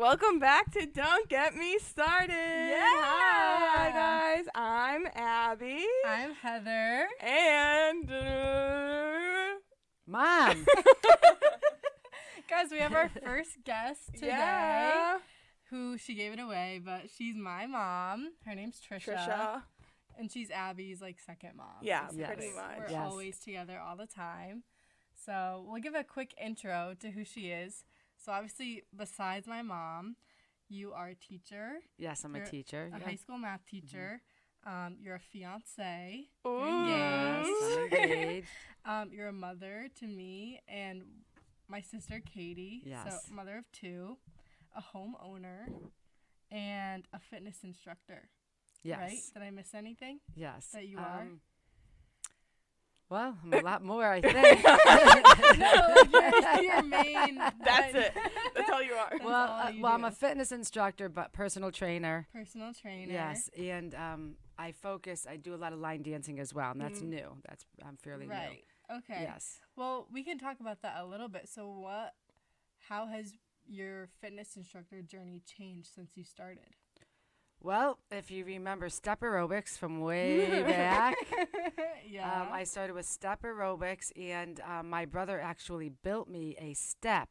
Welcome back to Don't Get Me Started. Yeah. Hi, guys. I'm Abby. I'm Heather. And Mom. Guys, we have our first guest today. Yeah. Who she gave it away, but she's my mom. Her name's Tricia. And she's Abby's second mom. Yeah, basically. pretty much. We're Yes. always together all the time. So we'll give a quick intro to who she is. So obviously, besides my mom, you are a teacher. Yes, I'm a teacher. A high school math teacher. You're a fiance. Ooh. Yes, I'm engaged. You're a mother to me and my sister Katie. Yes. So mother of two, a homeowner, and a fitness instructor. Yes. Right? Did I miss anything? Yes. That you are? Well, I'm a lot more, I think. No, you're your main. That's it. That's all you are. That's well, all you I'm do. a fitness instructor, but personal trainer. Personal trainer. Yes, and I do a lot of line dancing as well, and that's new. I'm fairly Right. new. Okay. Yes. Well, we can talk about that a little bit. So how has your fitness instructor journey changed since you started? Well, if you remember step aerobics from way back, Yeah. I started with step aerobics, and my brother actually built me a step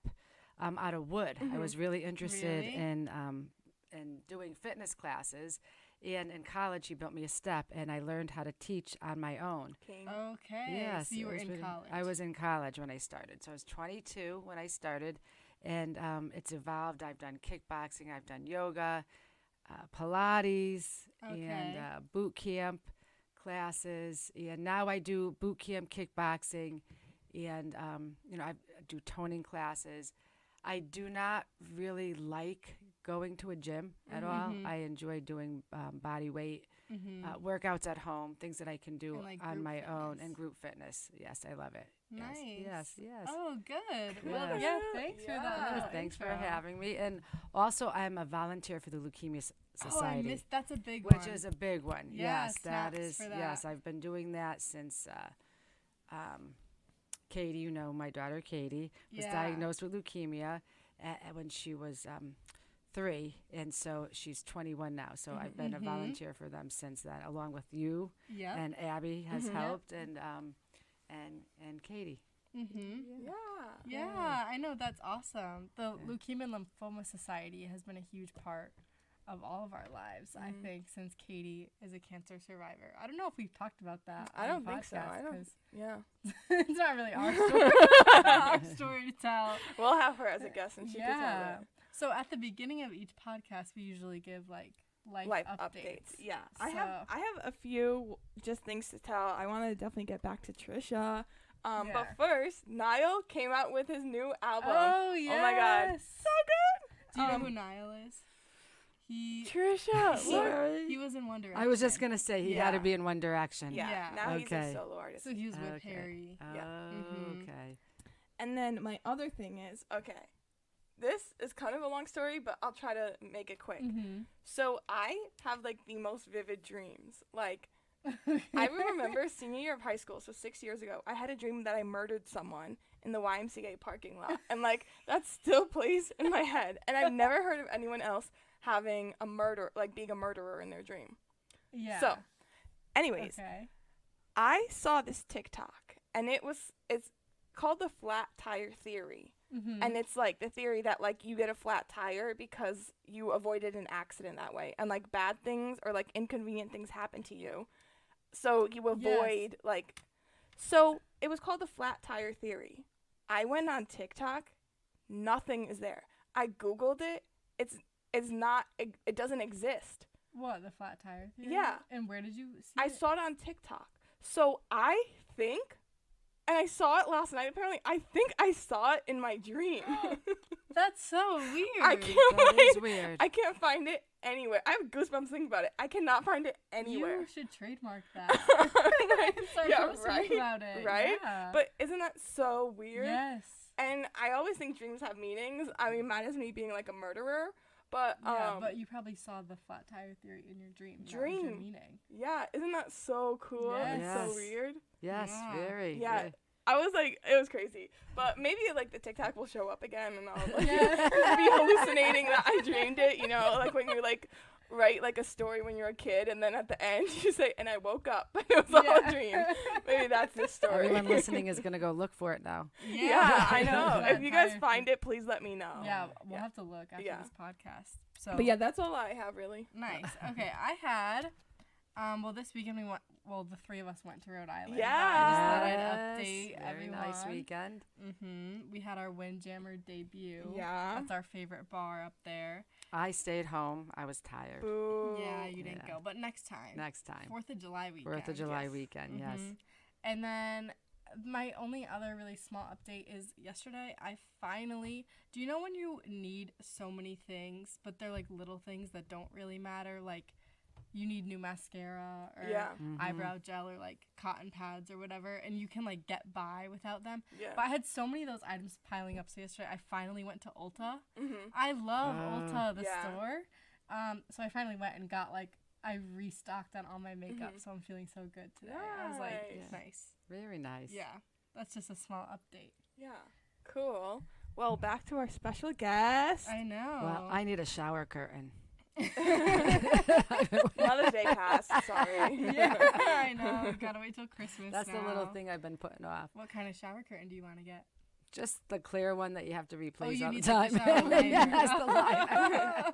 out of wood. I was really interested Really? in doing fitness classes, and in college he built me a step, and I learned how to teach on my own. King. Okay. Yes, So you it were was in really- college. I was in college when I started, so I was 22 when I started, and it's evolved. I've done kickboxing, I've done yoga, Pilates, Okay. and boot camp classes, and now I do boot camp kickboxing, and I do toning classes. I do not really like going to a gym at all. I enjoy doing body weight workouts at home, things that I can do And, on group my own, fitness. and group fitness. Yes, I love it. Nice. Yes. Oh, good. Well, Yes. yeah, thanks for Yeah. that. Yes, little thanks for intro. having me. And also, I'm a volunteer for the Leukemia Oh, I Society, missed. That's a big which one. is a big one. Yeah, Yes, that snaps is. for that. Yes, I've been doing that since Katie, my daughter Katie, was Yeah. diagnosed with leukemia when she was 3, and so she's 21 now. So I've been a volunteer for them since then, along with you, Yep. and Abby has Yep. helped, and Katie. Yeah, I know. That's awesome. The Leukemia and Lymphoma Society has been a huge part of all of our lives, I think, since Katie is a cancer survivor. I don't know if we've talked about that. I on don't the think so. podcast, I don't. 'cause Yeah. it's not really our story. Our story to tell. We'll have her as a guest, and she can Yeah. tell it. So at the beginning of each podcast, we usually give life updates. Yeah. So- I have a few just things to tell. I want to definitely get back to Tricia. Yeah. But first, Niall came out with his new album. Oh yeah. Oh my God. So good. Do you know who Niall is? Tricia. He was in One Direction. I was just gonna say he had to Yeah. be in One Direction. Yeah. Yeah. Now he's a Okay. solo artist. So he was with Okay. Harry. Yeah. Okay. And then my other thing is, okay, this is kind of a long story, but I'll try to make it quick. So I have the most vivid dreams. I remember senior year of high school, so 6 years ago, I had a dream that I murdered someone in the YMCA parking lot. And that still plays in my head. And I've never heard of anyone else having a murder, being a murderer in their dream. Yeah. So, anyways, Okay. I saw this TikTok, and it's called the flat tire theory. And it's the theory that you get a flat tire because you avoided an accident that way, and bad things or inconvenient things happen to you, so you avoid so it was called the flat tire theory. I went on TikTok, nothing is there. I googled it, it doesn't exist. What, the flat tire theory? Yeah. And where did you see I it? saw it on TikTok. So I think, and I saw it last night apparently, I think I saw it in my dream. That's so weird. I can't That is find, weird. I can't find it anywhere. I have goosebumps thinking about it. I cannot find it anywhere. You should trademark that. Start Yeah, posting right? about it. Right? Yeah. But isn't that so weird? yes. And I always think dreams have meanings. I mean, mine is me being a murderer. But Yeah, but you probably saw the flat tire theory in your dream. That was your Dream. meaning. yeah, isn't that so cool? Yes. It's so Yes. weird. Yes, Yeah. very. Yeah. very. I was like, it was crazy. But maybe like the TikTok will show up again, and I'll like, be hallucinating that I dreamed it. You know, like when you like write like a story when you're a kid, and then at the end you say, "And I woke up, and it was all a dream." Maybe that's this story. Everyone listening is gonna go look for it now. Yeah, I know. That If you guys entire find it, please let me know. Yeah, we'll have to look after Yeah. this podcast. So, But yeah, that's all I have really. nice. Okay, I had. Well, this weekend we went. Well, the three of us went to Rhode Island. Yeah. I just thought I'd Yes, update very everyone. nice weekend. We had our Windjammer debut. Yeah. That's our favorite bar up there. I stayed home. I was tired. Boo. Yeah, you didn't Yeah. go, but next time. Next time. 4th of July weekend. 4th of July Yes. weekend. Yes. And then my only other really small update is yesterday I finally. Do you know when you need so many things, but they're like little things that don't really matter, like. You need new mascara or Yeah. eyebrow gel or like cotton pads or whatever, and you can like get by without them. Yeah. But I had so many of those items piling up. So yesterday I finally went to Ulta. Mhm. I love Ulta, the Yeah. store. So I finally went and got like I restocked on all my makeup, so I'm feeling so good today. I was like, Nice. nice. Very nice. Yeah, that's just a small update. Yeah. Cool. Well, back to our special guest. I know. Well, I need a shower curtain. Mother's Day passed. Sorry. yeah, I know. We gotta wait till Christmas. That's the little now. thing I've been putting off. What kind of shower curtain do you want to get? Just the clear one that you have to replace you all the need time. the shower liner. Yes, the liner.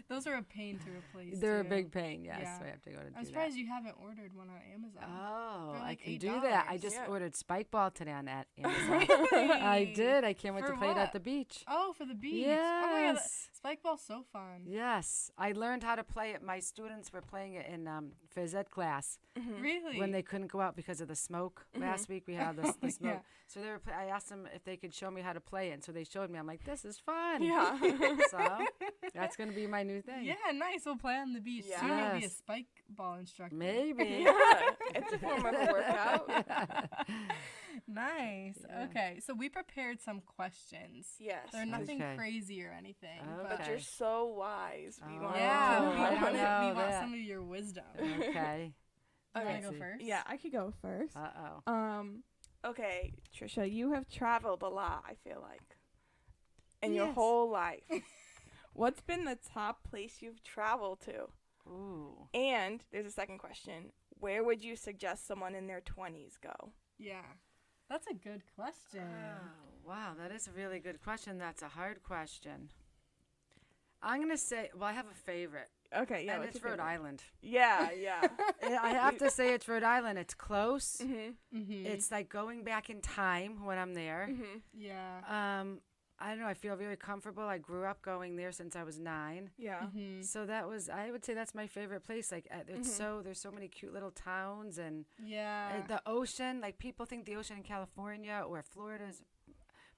Those are a pain to replace. They're a too. big pain, yes. Yeah. So I have to go to do I'm that. surprised you haven't ordered one on Amazon. Oh, They're like I can do that. I $8. just Yeah. ordered Spike Ball today on that Amazon. Really? I did. I can't wait For to play it what? at the beach. Oh, for the beach. Oh my god, Yes. Spike ball's so fun. Yes. I learned how to play it. My students were playing it in phys ed class Really? when they couldn't go out because of the smoke. Last week we had the Yeah. smoke. So they were. I asked them if they could show me how to play it, and so they showed me. I'm like, this is fun. Yeah. So that's gonna be my new thing. Yeah, nice. We'll play on the beach. Soon you'll be a Yes. spike ball instructor. Maybe. Yeah. It's a form of a workout. Nice. Yeah. Okay, so we prepared some questions. Yes. They're nothing Okay. crazy or anything. Okay. But you're so wise. We Oh. want Yeah, Oh, we I want, know we want that. some of your wisdom. Okay. Do you want Okay. to go See. first? Yeah, I could go first. Uh-oh. Okay, Tricia, you have traveled a lot, I feel like, in your Yes. whole life. What's been the top place you've traveled to? Ooh. And there's a second question. Where would you suggest someone in their 20s go? Yeah. That's a good question. Oh, wow, that is a really good question. That's a hard question. I'm going to say, well, I have a favorite, Okay, yeah. and what's it's your Rhode favorite? Island. Yeah, yeah. I have to say it's Rhode Island. It's close. Mm-hmm. It's like going back in time when I'm there. Yeah. I don't know. I feel very comfortable. I grew up going there since I was 9. Yeah. Mm-hmm. So that was, I would say that's my favorite place. Like, it's there's so many cute little towns and Yeah. the ocean. Like, people think the ocean in California or Florida is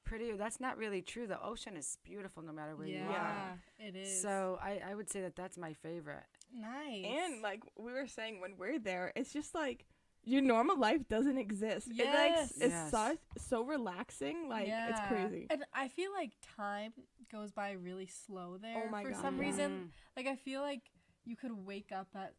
pretty. That's not really true. The ocean is beautiful no matter where you are. Yeah, it is. So I would say that that's my favorite. nice. And like we were saying when we're there, it's just like your normal life doesn't exist. Yes. It's Yes. so relaxing. Like it's crazy. And I feel like time goes by really slow there Oh my for God, some yeah. reason. Like I feel like you could wake up at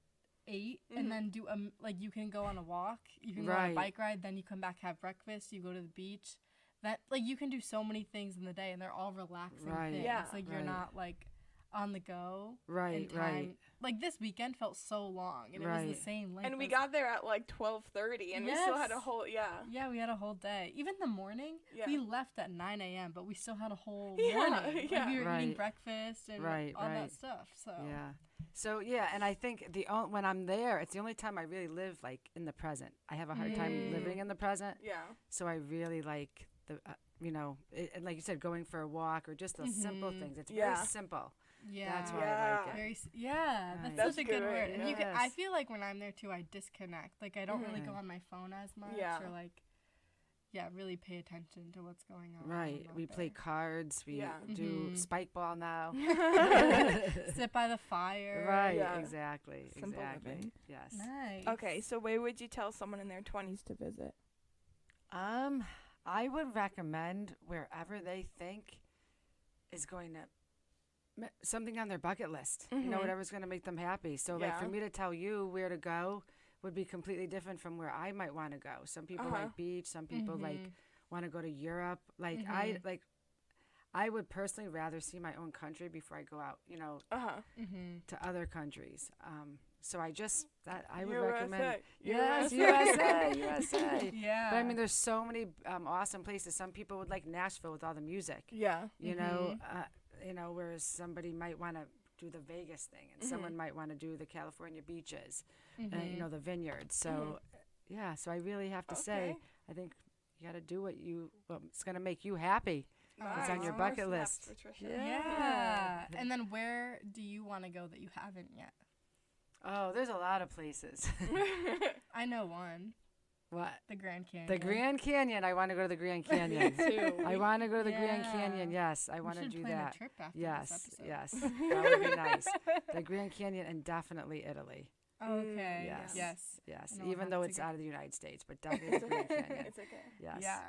8 and then do like you can go on a walk, you can go on a Right. bike ride, then you come back, have breakfast, you go to the beach. That like you can do so many things in the day and they're all relaxing Right. things. Yeah. Like you're Right. not like on the go. Right, and time. right. Like this weekend felt so long and it was Right. the same length. And we as- got there at like 12:30, and we still had a Yes. whole Yeah, we had a whole day. Even the morning, Yeah. we left at 9 a.m., but we still had a whole Yeah, morning. Like, yeah. we were eating Right. breakfast and Right, all that right. stuff. So Yeah. So yeah, and I think when I'm there, it's the only time I really live like in the present. I have a hard time living in the present, Yeah. so I really like the and like you said, going for a walk or just those simple things. It's Yeah. very simple. yeah, That's why I Yeah. like it. very that's Right. That's such a good good word, word. And you can, I yes. feel like when I'm there too, I disconnect. Like I don't really go Mhm. on my phone as much Yeah. or like, really pay attention to what's going on. when Right. I'm We out play there. cards. We Yeah. do Mhm. spike ball now. Sit by the fire. Right. Yeah. Exactly. Simple exactly. living. Yes. Nice. Okay, so where would you tell someone in their 20s to visit? I would recommend wherever they think is going to something on their bucket list. You know, Mhm. whatever's going to make them happy. So, like, for Yeah. me to tell you where to go would be completely different from where I might want to go. Some people like beach. Some people like want to go to Europe. Like I would personally rather see my own country before I go out, to other countries. So I would recommend. Yes, USA, USA. Yeah. But I mean, there's so many awesome places. Some people would like Nashville with all the music. Yeah. You know, whereas somebody might want to do the Vegas thing, and someone might want to do the California beaches, the vineyards. So, so I really have to say, I think you got to do what's going to make you happy. It's on your bucket list. For Tricia. Yeah. And then where do you want to go that you haven't yet? Oh, there's a lot of places. I know one. What? The Grand Canyon. The Grand Canyon. I want to go to the Grand Canyon. too. I want to go to the Grand Canyon. Yes, I want to do plan that. A trip after Yes, this episode. yes. That would be nice. The Grand Canyon and definitely Italy. Okay. Yes. Yes. Yes. I know Even I'll though have it's to go. out of the United States, but definitely the Grand Canyon. It's okay. Yes. Yeah.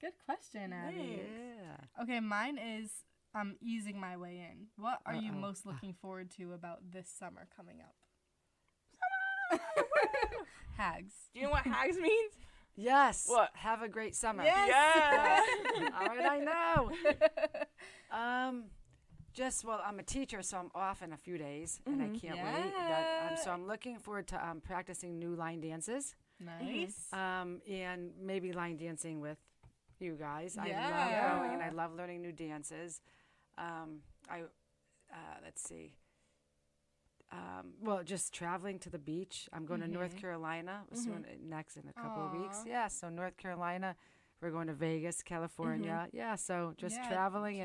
Good question, Abby. Yeah. Okay, mine is I'm easing my way in. What are you most looking forward to about this summer coming up? Hags. Do you know what hags means? Yes. What? Have a great summer. Yes. Yeah. All right, I know. I'm a teacher, so I'm off in a few days, and I can't wait. So I'm looking forward to practicing new line dances. Nice. And maybe line dancing with you guys. I Yeah. love going, and I love learning new dances. Let's see. Just traveling to the beach. I'm going to North Carolina soon, next in a couple of weeks. Yeah, so North Carolina. We're going to Vegas, California. Yeah, so just traveling.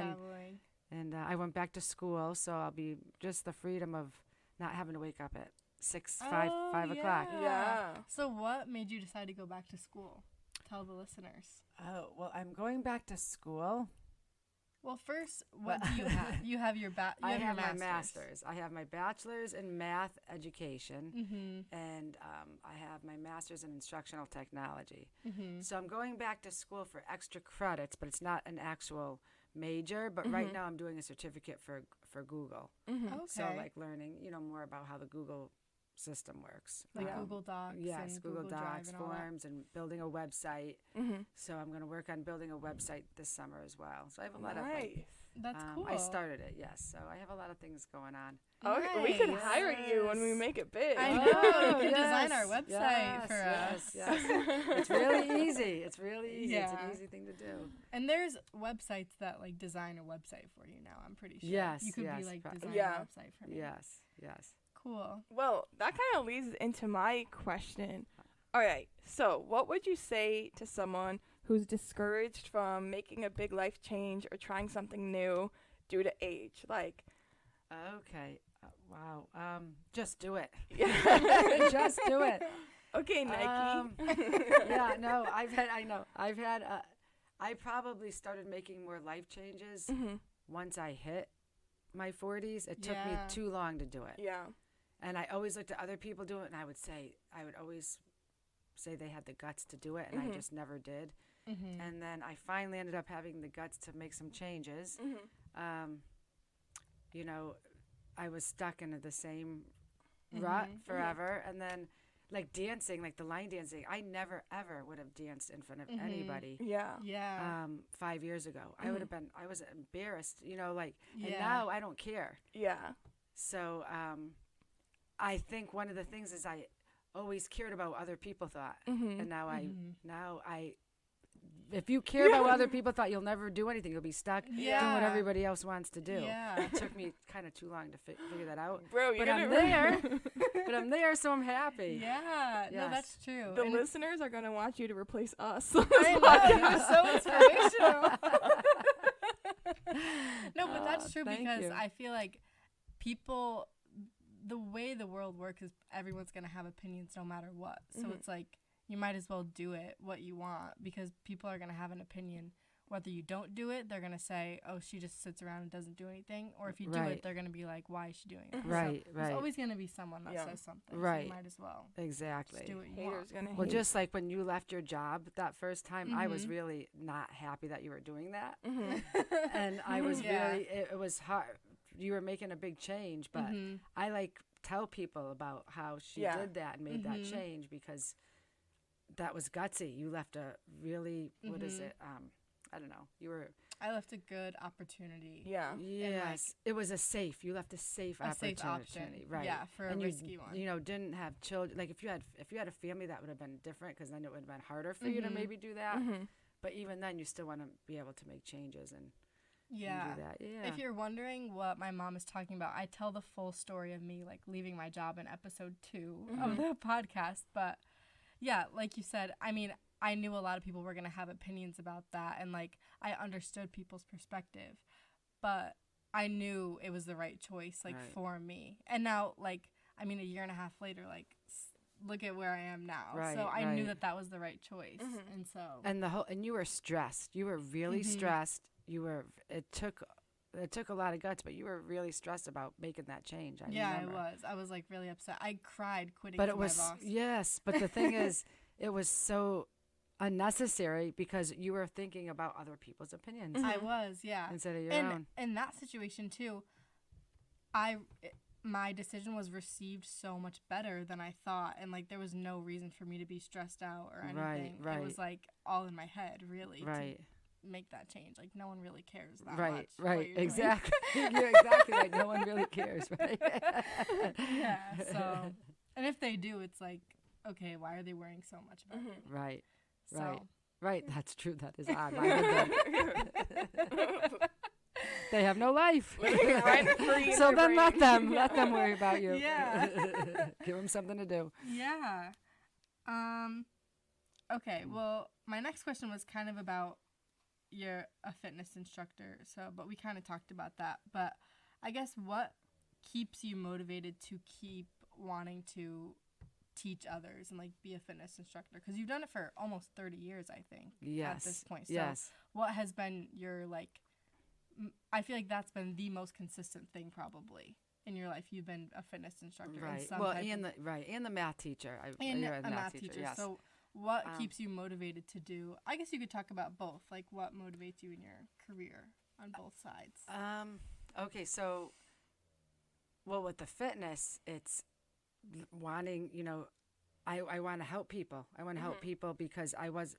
And I went back to school, so I'll be just the freedom of not having to wake up at 5 o'clock. Yeah. So what made you decide to go back to school? Tell the listeners. Oh, well, I'm going back to school. Well, first, what do you have? You have your I have your my master's. I have my bachelor's in math education, and I have my master's in instructional technology. So I'm going back to school for extra credits, but it's not an actual major. But right now I'm doing a certificate for Google. Okay. So like learning, more about how the Google system works. Like Google Docs. Yes, and Google Drive Docs, and all that. forms, and building a website. So I'm going to work on building a website this summer as well. So I have a lot of That's cool. I started it, yes. So I have a lot of things going on. Okay, we could hire you when we make it big. I know. You can design our website for us. Yes. It's really easy. It's really easy. It's Yeah. an easy thing to do. And there's websites that like design a website for you now. I'm pretty sure. Yes, You could be yes, like pro- designing Yeah. a website for me. Yes. Cool. Well, that kind of leads into my question. All right, so what would you say to someone who's discouraged from making a big life change or trying something new due to age? Like, Okay. Wow. Just do it. yeah. Just do it. Okay, Nike. Yeah. No. I probably started making more life changes once I hit my 40s. It took me Yeah. too long to do it. Yeah. And I always looked at other people do it, and I would always say they had the guts to do it, and I just never did. And then I finally ended up having the guts to make some changes. I was stuck in the same rut forever. And then, like dancing, like the line dancing, I never, ever would have danced in front of anybody. Yeah. Yeah. 5 years ago. I was embarrassed, and Yeah. now I don't care. Yeah. So I think one of the things is I always cared about what other people thought, and now if you care about what other people thought, you'll never do anything. You'll be stuck doing what everybody else wants to do. Yeah. It took me kind of too long to figure that out. Bro, you But gotta I'm there. But I'm there, so I'm happy. Yeah. No, Yes. that's true. The And listeners are gonna want you to replace us. I know. You're so inspirational. No, but that's true thank because you. I feel like people, the way the world works is everyone's going to have opinions no matter what. So it's like you might as well do it what you want because people are going to have an opinion. Whether you don't do it, they're going to say, oh, she just sits around and doesn't do anything. Or if you do Right. it, they're going to be like, why is she doing it? Right, So there's right. always going to be someone that Yeah. says something. So Right. you might as well Exactly. just do what you Haters want. gonna Well, hate. just like when you left your job that first time, I was really not happy that you were doing that. And I was Yeah. really, it was hard. You were making a big change, but I like tell people about how she Yeah. did that and made that change, because that was gutsy. You left a really, what is it? I don't know. I left a good opportunity. Yeah. Yes, it was you left a safe opportunity. Safe option. Right. Yeah, for and a risky one. You know, didn't have children. Like if you had a family, that would have been different, because then it would have been harder for you to maybe do that. But even then, you still want to be able to make changes and do that. Yeah. If you're wondering what my mom is talking about, I tell the full story of me like leaving my job in episode 2 of the podcast. But yeah, like you said, I mean, I knew a lot of people were going to have opinions about that, and like I understood people's perspective, but I knew it was the right choice, like for me. And now, like, I mean, a year and a half later, like, look at where I am now. Right, so I knew that was the right choice. And so and you were stressed. You were really stressed. It took a lot of guts, but you were really stressed about making that change. I remember. I was like really upset. I cried quitting But to it was my boss. yes, but the thing is, it was so unnecessary, because you were thinking about other people's opinions I was, yeah. instead of your And own. in that situation too, my decision was received so much better than I thought, and like there was no reason for me to be stressed out or anything. Right. It was like all in my head, really, Right. to make that change. Like no one really cares that much. Right, what right, you're doing. exactly. You're exactly right. No one really cares, right? Yeah. So, and if they do, it's like, okay, why are they worrying so much about it? Right, So, right, right. That's true. That is odd. Why would they? They have no life. Right for you, So your then let brain. them worry about you. Yeah. Give them something to do. yeah. Okay. Well, my next question was kind of about you're a fitness instructor. So, but we kind of talked about that. But I guess what keeps you motivated to keep wanting to teach others and like be a fitness instructor? Because you've done it for almost 30 years, I think. Yes. At this point. So Yes. what has been your like? I feel like that's been the most consistent thing probably in your life. You've been a fitness instructor, Right. In some Well, type and of, and the math teacher. and You're a math teacher. Yes. So what keeps you motivated to do? I guess you could talk about both. Like what motivates you in your career on both sides. Okay. So, well, with the fitness, it's wanting. I want to help people. I want to help people because I was.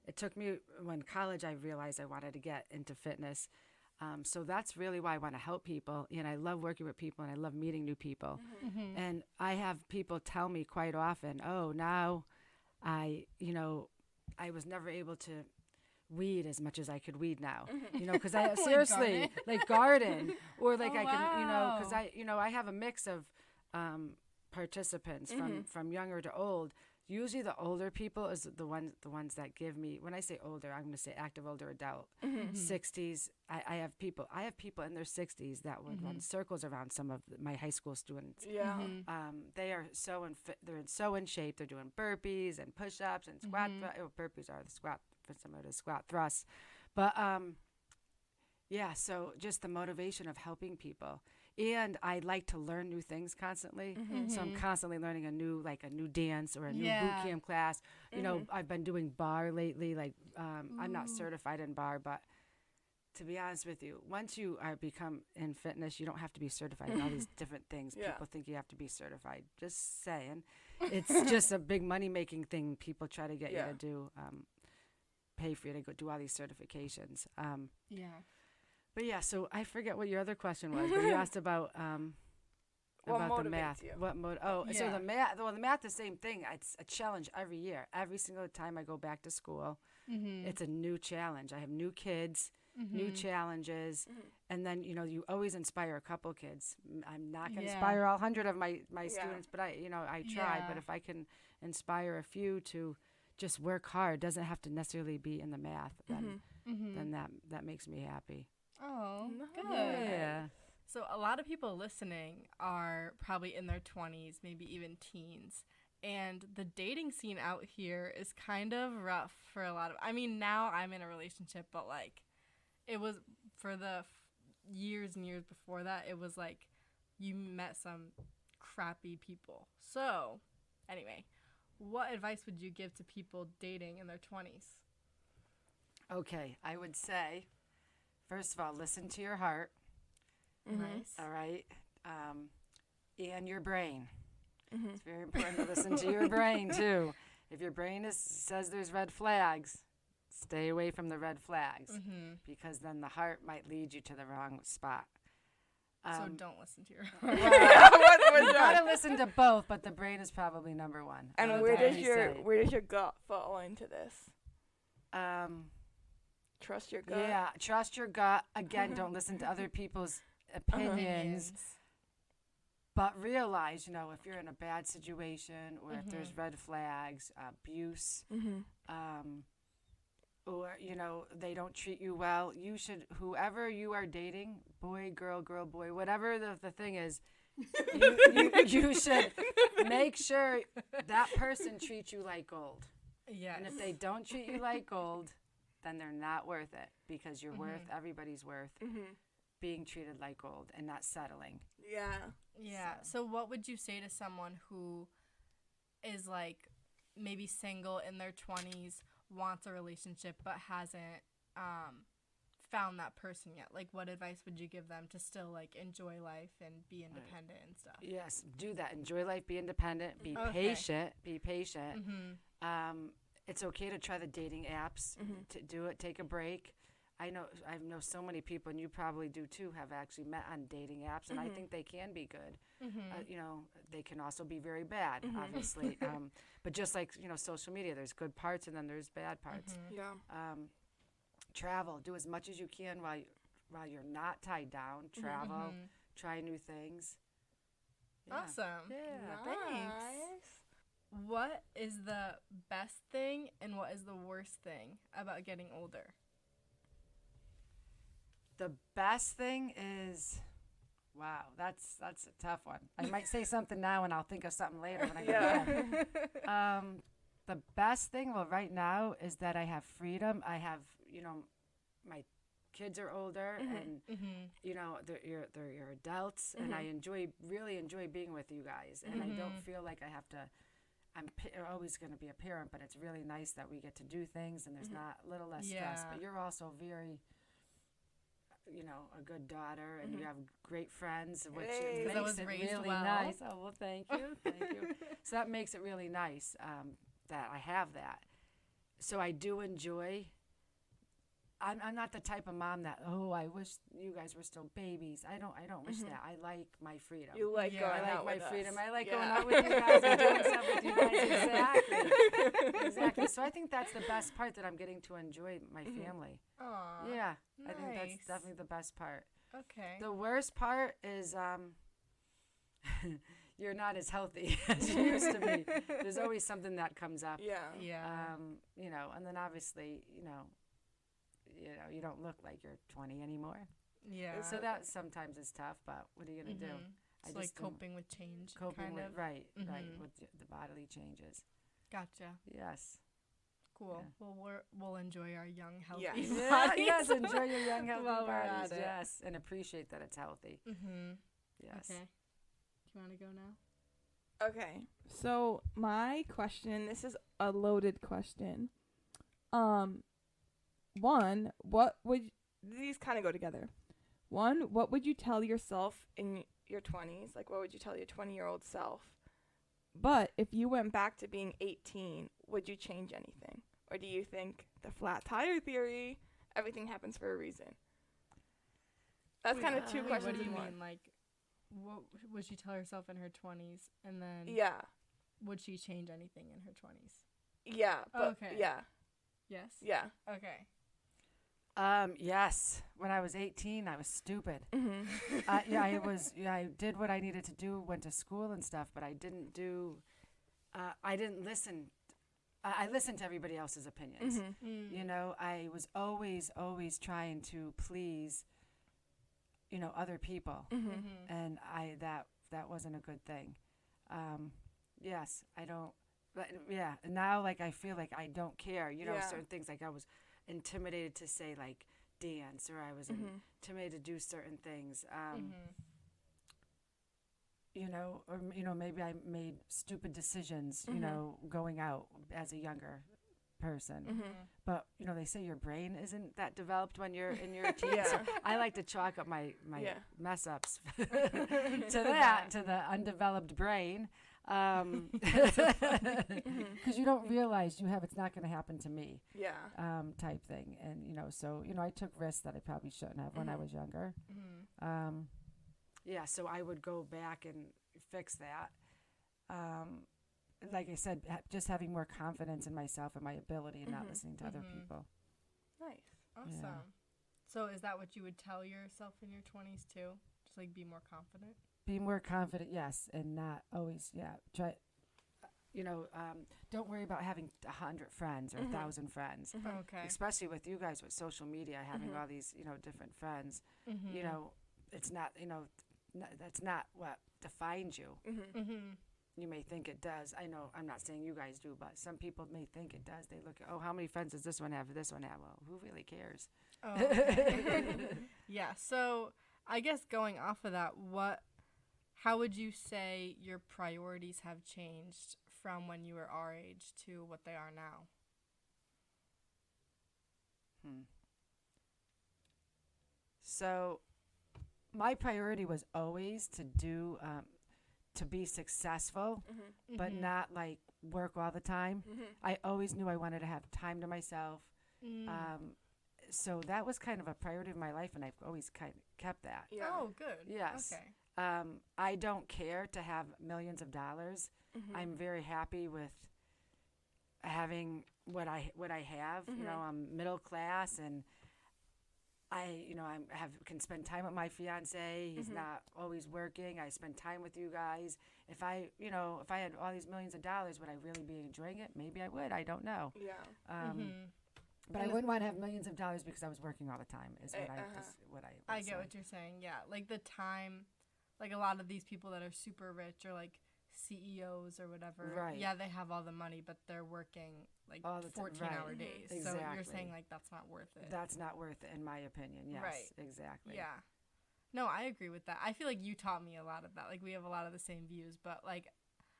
It took me when college. I realized I wanted to get into fitness. So that's really why I want to help people, and I love working with people, and I love meeting new people. And I have people tell me quite often, "Oh, now I was never able to weed as much as I could weed now, because I seriously like garden or like Oh, I can, because wow. I have a mix of participants from younger to old. Usually the older people is the ones that give me, when I say older, I'm going to say active older adult, 60s. I have people in their 60s that would run circles around some of my high school students. Yeah. They are they're so in shape. They're doing burpees and push-ups and squat. Burpees are the squat, for some of the squat thrusts. But yeah, so just the motivation of helping people. And I like to learn new things constantly. So I'm constantly learning a new dance or a new boot camp class. I've been doing bar lately. Like I'm not certified in bar, but to be honest with you, once you become in fitness, you don't have to be certified in all these different things. Yeah. People think you have to be certified. Just saying. It's just a big money-making thing people try to get you to do, pay for you to go do all these certifications. Yeah. But yeah, so I forget what your other question was. But you asked about What the motivates math. you? So the math. Well, the math, the same thing. It's a challenge every year. Every single time I go back to school, it's a new challenge. I have new kids, new challenges, and then you always inspire a couple kids. I'm not going to inspire all 100 of my students, but I try. But if I can inspire a few to just work hard, doesn't have to necessarily be in the math, then that makes me happy. Oh, good. Yeah. So a lot of people listening are probably in their 20s, maybe even teens. And the dating scene out here is kind of rough for a lot of, I mean, now I'm in a relationship, but like it was for the years and years before that, it was like you met some crappy people. So anyway, what advice would you give to people dating in their 20s? Okay, I would say, first of all, listen to your heart. Nice. All right. and your brain. Mm-hmm. It's very important to listen to your brain too. If your brain says there's red flags, stay away from the red flags because then the heart might lead you to the wrong spot. So don't listen to your Well, What you was gotta that? listen to both, but the brain is probably number one. And I would where does definitely your gut fall into this? say. Trust your gut. Yeah, trust your gut. Again, don't listen to other people's opinions. But realize, if you're in a bad situation or if there's red flags, abuse, or, they don't treat you well, you should, whoever you are dating, boy, girl, boy, whatever the thing is, you should make sure that person treats you like gold. Yes. And if they don't treat you like gold, then they're not worth it because you're worth, everybody's worth being treated like gold and not settling. Yeah. Yeah. So what would you say to someone who is like maybe single in their 20s, wants a relationship but hasn't found that person yet? Like what advice would you give them to still like enjoy life and be independent and stuff? Yes, do that. Enjoy life, be independent, be patient, be patient. It's okay to try the dating apps, to do it, take a break. I know so many people, and you probably do too, have actually met on dating apps, and I think they can be good. They can also be very bad, obviously. But just like, social media, there's good parts and then there's bad parts. Yeah. Travel. Do as much as you can while you're not tied down. Travel. Try new things. Yeah. Awesome. Yeah. Thanks. What is the best thing and what is the worst thing about getting older? The best thing is, wow, that's a tough one. I might say something now and I'll think of something later when I get back. The best thing, well, right now is that I have freedom. I have, my kids are older and, they're your adults and I really enjoy being with you guys. And I don't feel like I have to, I'm always going to be a parent, but it's really nice that we get to do things and there's not a little less stress. But you're also very, a good daughter and you have great friends, which makes it really nice. Oh, well, thank you. So that makes it really nice that I have that. So I do enjoy. I'm not the type of mom that, I wish you guys were still babies. I don't wish that. I like my freedom. You like going I like out my with freedom. us. I like going out with you guys and doing stuff with you guys. Exactly. So I think that's the best part, that I'm getting to enjoy my family. Aw. Yeah. I think that's Nice. definitely the best part. Okay. The worst part is you're not as healthy as you used to be. There's always something that comes up. Yeah. And then obviously, you don't look like you're 20 anymore. Yeah. So that sometimes is tough, but what are you going to do? It's like coping with change. Coping kind with, of. right, with the bodily changes. Gotcha. Yes. Cool. Yeah. Well, we'll enjoy our young, healthy Yes. bodies. Yes, enjoy your young, healthy While we're bodies. at it. Yes, and appreciate that it's healthy. Yes. Okay. Do you want to go now? Okay. So my question, this is a loaded question. One, these kind of go together. One, what would you tell yourself in your 20s? Like, what would you tell your 20-year-old self? But if you went back to being 18, would you change anything? Or do you think the flat tire theory, everything happens for a reason? That's kind of two questions What do you in one. mean? Like, what would she tell herself in her 20s? And then Yeah. would she change anything in her 20s? Yeah. But Okay. Yeah. Yes? Yeah. Okay. Yes. When I was 18, I was stupid. I did what I needed to do, went to school and stuff, but I didn't listen. I listened to everybody else's opinions. I was always trying to please, other people. And that wasn't a good thing. Yes, I don't, but yeah, now like I feel like I don't care, certain things, like I was intimidated to say like dance, or I was intimidated to do certain things, or maybe I made stupid decisions, going out as a younger person. Mm-hmm. But they say your brain isn't that developed when you're in your teens. So I like to chalk up my mess ups to the undeveloped brain. Because you don't realize it's not going to happen to me. Yeah. Type thing. And so I took risks that I probably shouldn't have when I was younger. So I would go back and fix that. Like I said, just having more confidence in myself and my ability and not listening to other people. Nice. Awesome. Yeah. So is that what you would tell yourself in your 20s too? Just like be more confident? Be more confident, yes, and not always, try, don't worry about having 100 friends or 1,000 friends. Okay. Especially with you guys with social media, having all these, different friends. It's not, that's not what defines you. You may think it does. I know, I'm not saying you guys do, but some people may think it does. They look at, how many friends does this one have? This one have? Well, who really cares? Oh, okay. Yeah. So I guess going off of that, how would you say your priorities have changed from when you were our age to what they are now? So my priority was always to do, to be successful, but not like work all the time. I always knew I wanted to have time to myself. So that was kind of a priority of my life, and I've always kind of kept that. Yeah. Oh, good. Yes. Okay. I don't care to have millions of dollars. I'm very happy with having what I have. I'm middle class, and I can spend time with my fiance. He's not always working. I spend time with you guys. If I had all these millions of dollars, would I really be enjoying it? Maybe I would. I don't know. Yeah. But I wouldn't want to have millions of dollars because I was working all the time. Is what I I get what you're saying. Yeah, like the time, like a lot of these people that are super rich or like CEOs or whatever. Right. Yeah, they have all the money, but they're working like 14-hour days. Exactly. So you're saying like that's not worth it. That's not worth it, in my opinion. Yes. Right. Exactly. Yeah. No, I agree with that. I feel like you taught me a lot of that. Like we have a lot of the same views, but like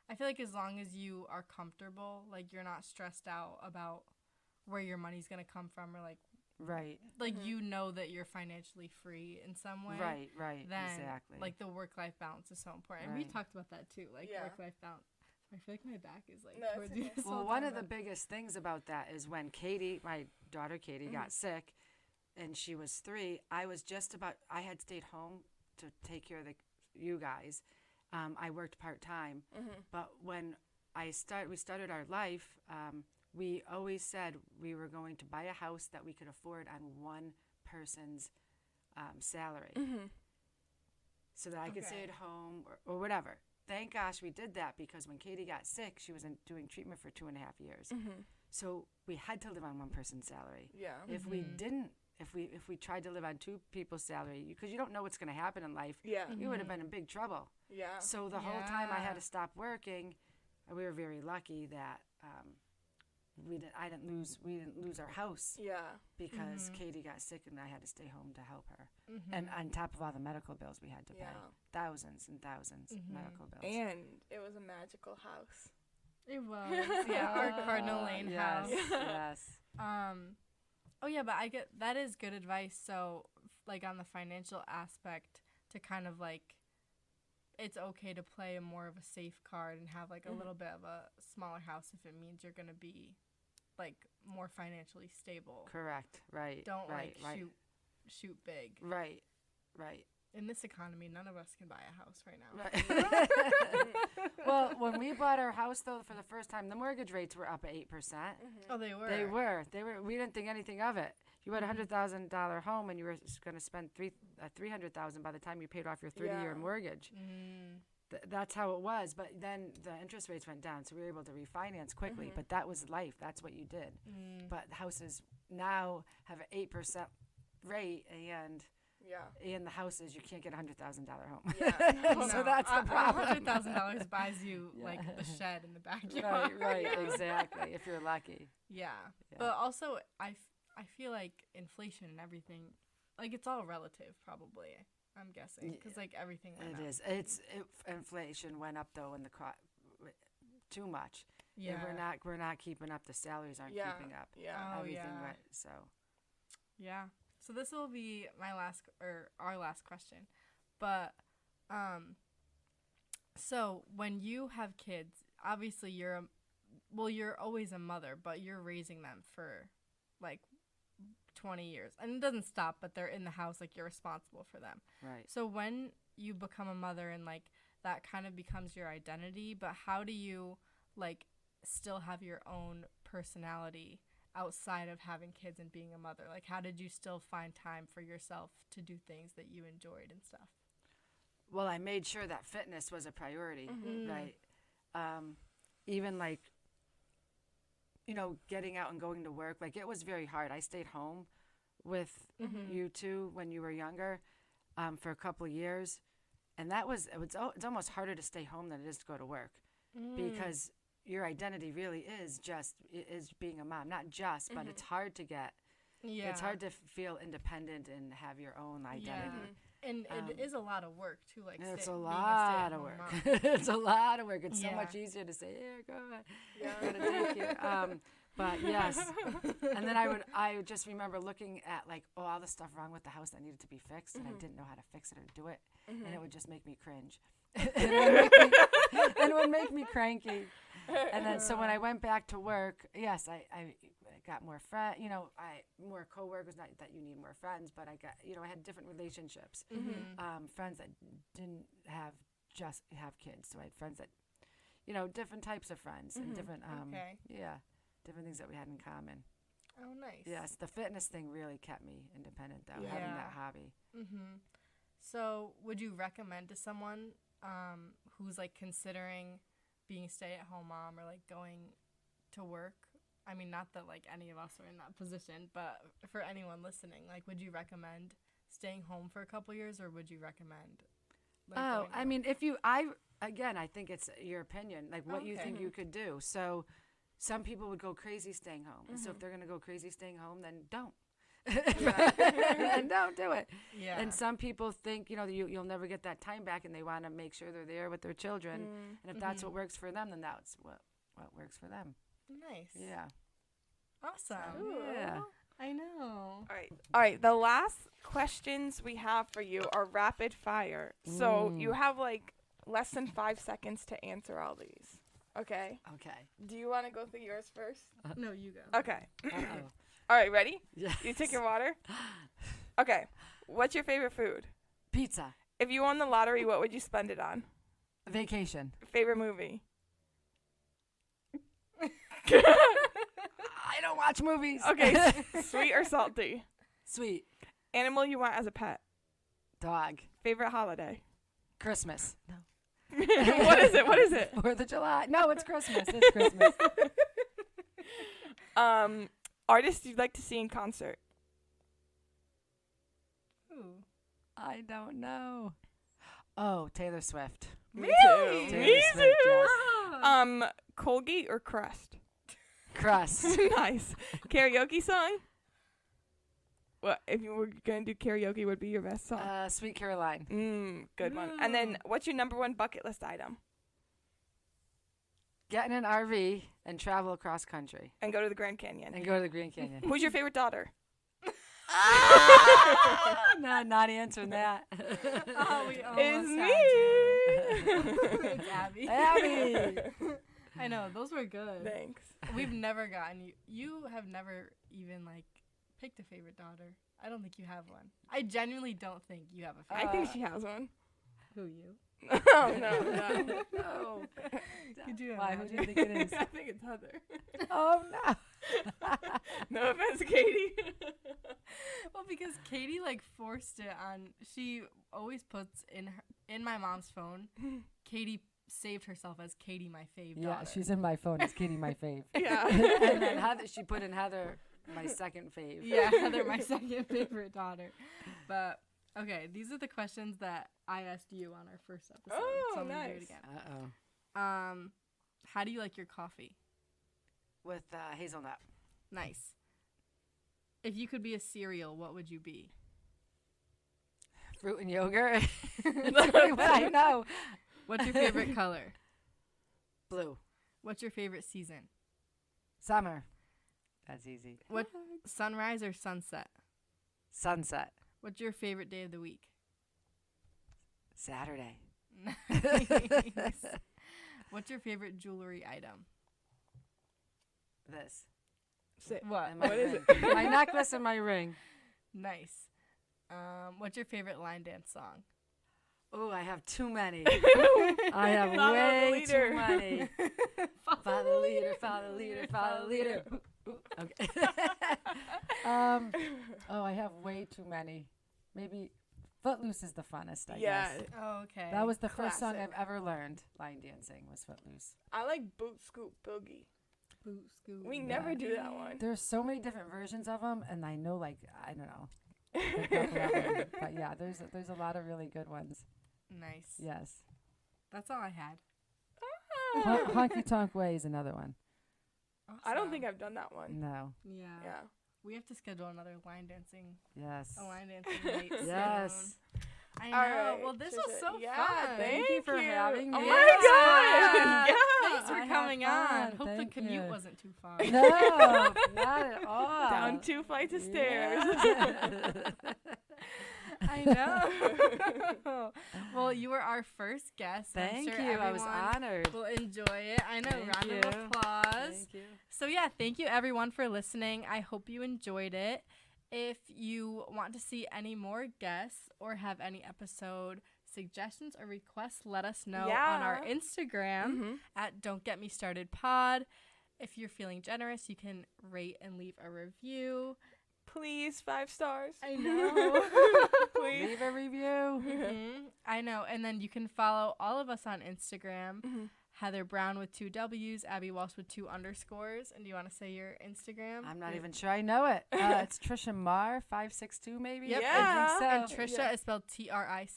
I feel like as long as you are comfortable, like you're not stressed out about where your money's going to come from or like Right. like you know that you're financially free in some way. Right. Then Exactly. like the work-life balance is so important. And we talked about that too, like work-life balance. I feel like my back is like towards you. Well, one of the biggest things about that is when Katie, my daughter Katie, got sick and she was 3, I had stayed home to take care of you guys. I worked part-time, but when we started our life, we always said we were going to buy a house that we could afford on one person's salary, so that I could stay at home or whatever. Thank gosh we did that, because when Katie got sick, she was doing treatment for 2.5 years. So we had to live on one person's salary. Yeah. If we didn't, if we tried to live on 2 people's salary, because you don't know what's going to happen in life, you would have been in big trouble. Yeah. So the whole time I had to stop working. We were very lucky that we didn't lose our house. Yeah. Because Katie got sick and I had to stay home to help her. And on top of all the medical bills we had to pay, thousands and thousands of medical bills. And it was a magical house. It was. Yeah, our Cardinal Lane house. Yes. Oh yeah, but that is good advice. So like on the financial aspect, to kind of like, it's okay to play more of a safe card and have like a little bit of a smaller house if it means you're going to be like more financially stable. Correct. Right. Don't shoot big. Right. In this economy, none of us can buy a house right now. Right. Well, when we bought our house, though, for the first time, the mortgage rates were up at 8%. Oh, they were? They were. We didn't think anything of it. You had a $100,000 home, and you were going to spend $300,000 by the time you paid off your 30-year mortgage. That's how it was. But then the interest rates went down, so we were able to refinance quickly. But that was life. That's what you did. But houses now have an 8% rate, and in the houses, you can't get a $100,000 home. Yeah. So that's the problem. $100,000 buys you like the shed in the backyard. Right, exactly. If you're lucky. Yeah. But also, I feel like inflation and everything, like it's all relative, probably. I'm guessing, because like everything went up. It is. Inflation went up though, in the too much. Yeah. If we're not keeping up. The salaries aren't keeping up. Yeah. Oh, Everything yeah. right. So. Yeah. So this will be our last question. But so when you have kids, obviously you're always a mother, but you're raising them for like 20 years. And it doesn't stop, but they're in the house, like you're responsible for them. Right. So when you become a mother and like that kind of becomes your identity, but how do you like still have your own personality outside of having kids and being a mother? Like, how did you still find time for yourself to do things that you enjoyed and stuff? Well, I made sure that fitness was a priority, Mm-hmm. right? Even like, getting out and going to work, like it was very hard. I stayed home with you two when you were younger for a couple of years. And it's almost harder to stay home than it is to go to work because your identity really is being a mom. Not just, but it's hard to get. Yeah. It's hard to feel independent and have your own identity. Yeah. And it is a lot of work too. Like It's being a a lot of stay-at-home work. mom. It's a lot of work. It's so Yeah. much easier to say, "Here, go ahead, Yeah. go to daycare." But yes, and then I would just remember looking at like all the stuff wrong with the house that needed to be fixed, and I didn't know how to fix it or do it, and it would just make me cringe, and it would make me cranky. And then so when I went back to work, yes, I got more friends. More coworkers. Not that you need more friends, but I got I had different relationships. Friends that didn't have kids, so I had friends that different types of friends and different Okay. different things that we had in common. Oh, nice. Yes, the fitness thing really kept me independent though, Yeah. having that hobby. Mm-hmm. So would you recommend to someone who's like considering being a stay-at-home mom or like going to work? I mean, not that like any of us are in that position, but for anyone listening, like, would you recommend staying home for a couple years, or would you recommend? Like, going to I work? mean, I think it's your opinion, like what you think you could do. So some people would go crazy staying home. And so if they're going to go crazy staying home, then don't. And don't do it. Yeah. And some people think, you'll never get that time back, and they want to make sure they're there with their children. And if that's what works for them, then that's what works for them. Nice. Yeah. Awesome. Yeah. I know. All right. The last questions we have for you are rapid fire. So you have like less than 5 seconds to answer all these. Okay. Okay. Do you want to go through yours first? No, you go. Okay. Uh-oh. All right. Ready? Yes. You took your water? Okay. What's your favorite food? Pizza. If you won the lottery, what would you spend it on? Vacation. Favorite movie? I don't watch movies. Okay. Sweet or salty? Sweet. Animal you want as a pet? Dog. Favorite holiday? Christmas. No. What is it? What is it? 4th of July. No, it's Christmas. It's Christmas. Artist you'd like to see in concert? Ooh. I don't know. Oh, Taylor Swift. Me Really? too. Taylor Me Swift, too. yes. Colgate or Crust? Crust. Nice. Karaoke song? What if you were gonna do karaoke? Would be your best song? Sweet Caroline. Good one. And then, what's your number one bucket list item? Get in an RV and travel across country And go to the Grand Canyon. and go to the Grand Canyon. Who's your favorite daughter? No, not answering that. Oh, we It's almost me. had you. It's Abby. Abby. I know, those were good. Thanks. We've never gotten you. You have never even like picked a favorite daughter. I don't think you have one. I genuinely don't think you have a I favorite. think she has one. Who, you? Oh no. No. Could you Why? Who do you imagine? think it is? I think it's Heather. Oh, no. No offense, Katie. Well, because Katie like forced it on. She always puts in my mom's phone. Katie saved herself as Katie, my fave Yeah, daughter. she's in my phone. It's Katie, my fave. Yeah. And then Heather, she put in Heather, my second fave. Yeah, Heather, my second favorite daughter. But okay, these are the questions that I asked you on our first episode. Oh, so I'm gonna do it nice. again. Uh-oh. How do you like your coffee? With hazelnut. Nice. If you could be a cereal, what would you be? Fruit and yogurt. That's really what I know. What's your favorite color? Blue. What's your favorite season? Summer. That's easy. What sunrise or sunset? Sunset. What's your favorite day of the week? Saturday. Nice. What's your favorite jewelry item? This. What? And my What is ring. it? My necklace and my ring. Nice. What's your favorite line dance song? Oh, I have too many. I have Follow the way leader. too many. Follow the leader, follow the leader, follow the leader. Okay. I have way too many. Maybe Footloose is the funnest, I Yeah. guess. Oh, okay. That was the first song Classic. I've ever learned. Line dancing was Footloose. I like Boot Scoop Boogie. Boot Scoot. We never do that one. There's so many different versions of them, and I know, like, I don't know. a couple of them. But yeah, there's a lot of really good ones. Nice. Yes. That's all I had. Honky Tonk Way is another one. I don't Awesome. think I've done that one. No. Yeah. Yeah. We have to schedule another line dancing. Yes. A line dancing night soon. Yes. I know. All right, Well, this was Tricia, so yeah, fun. Thank you for having me. Oh Yeah. my god! Yeah. Thanks for I had coming on. fun. Hope Thank the commute you. wasn't too far. No, not at all. Down 2 flights of stairs. Yeah. I know. Well, you were our first guest. I'm Thank sure you. I was everyone honored. will enjoy it. I know. Thank Round you. of applause. Thank you. So yeah, thank you everyone for listening. I hope you enjoyed it. If you want to see any more guests or have any episode suggestions or requests, let us know on our Yeah. Instagram Mhm. at Don't Get Me Started Pod. If you're feeling generous, you can rate and leave a review. Please, 5 stars. I know. Please. Leave a review. I know. And then you can follow all of us on Instagram. Mhm. Heather Brown with 2 W's, Abby Walsh with 2 underscores. And do you want to say your Instagram? I'm not even sure I know it. It's Tricia Marr 562 maybe. Yep. Yeah. And so. Tricia Yeah. is spelled Tricia.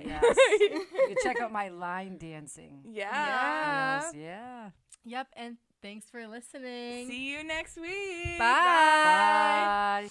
Yes. You can check out my line dancing. Yeah. Reels. Yeah. Yep. And thanks for listening. See you next week. Bye. Bye.